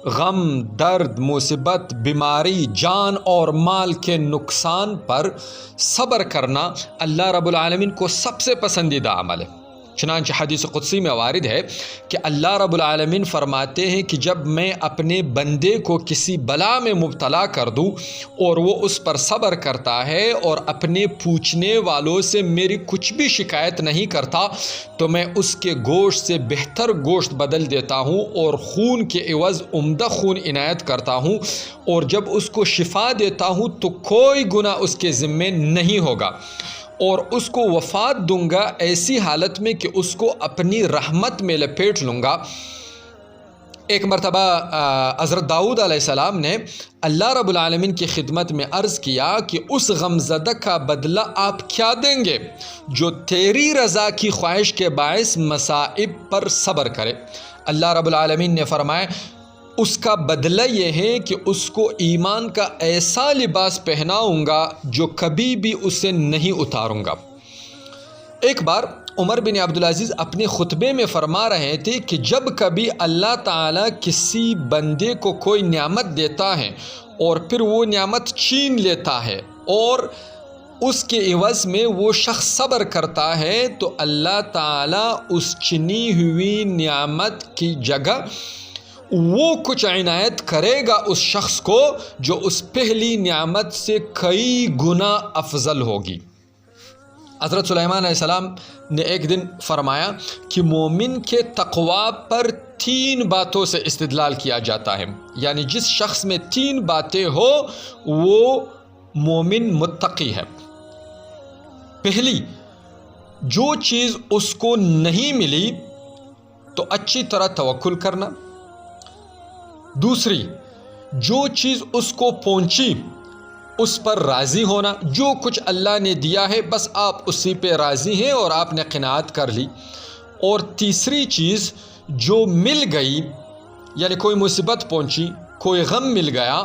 غم، درد، مصیبت، بیماری، جان اور مال کے نقصان پر صبر کرنا اللہ رب العالمین کو سب سے پسندیدہ عمل ہے۔ چنانچہ حدیث قدسی میں وارد ہے کہ اللہ رب العالمین فرماتے ہیں کہ جب میں اپنے بندے کو کسی بلا میں مبتلا کر دوں اور وہ اس پر صبر کرتا ہے اور اپنے پوچھنے والوں سے میری کچھ بھی شکایت نہیں کرتا تو میں اس کے گوشت سے بہتر گوشت بدل دیتا ہوں اور خون کے عوض عمدہ خون عنایت کرتا ہوں، اور جب اس کو شفا دیتا ہوں تو کوئی گناہ اس کے ذمے نہیں ہوگا، اور اس کو وفات دوں گا ایسی حالت میں کہ اس کو اپنی رحمت میں لپیٹ لوں گا۔ ایک مرتبہ حضرت داؤد علیہ السلام نے اللہ رب العالمین کی خدمت میں عرض کیا کہ اس غمزدہ کا بدلہ آپ کیا دیں گے جو تیری رضا کی خواہش کے باعث مصائب پر صبر کرے؟ اللہ رب العالمین نے فرمایا اس کا بدلہ یہ ہے کہ اس کو ایمان کا ایسا لباس پہناؤں گا جو کبھی بھی اسے نہیں اتاروں گا۔ ایک بار عمر بن عبدالعزیز اپنے خطبے میں فرما رہے تھے کہ جب کبھی اللہ تعالیٰ کسی بندے کو کوئی نعمت دیتا ہے اور پھر وہ نعمت چھین لیتا ہے اور اس کے عوض میں وہ شخص صبر کرتا ہے تو اللہ تعالیٰ اس چنی ہوئی نعمت کی جگہ وہ کچھ عنایت کرے گا اس شخص کو جو اس پہلی نعمت سے کئی گنا افضل ہوگی۔ حضرت سلیمان علیہ السلام نے ایک دن فرمایا کہ مومن کے تقوی پر 3 باتوں سے استدلال کیا جاتا ہے، یعنی جس شخص میں 3 باتیں ہو وہ مومن متقی ہے۔ پہلی، جو چیز اس کو نہیں ملی تو اچھی طرح توکل کرنا۔ دوسری، جو چیز اس کو پہنچی اس پر راضی ہونا، جو کچھ اللہ نے دیا ہے بس آپ اسی پہ راضی ہیں اور آپ نے قناعت کر لی۔ اور تیسری چیز، جو مل گئی، یعنی کوئی مصیبت پہنچی، کوئی غم مل گیا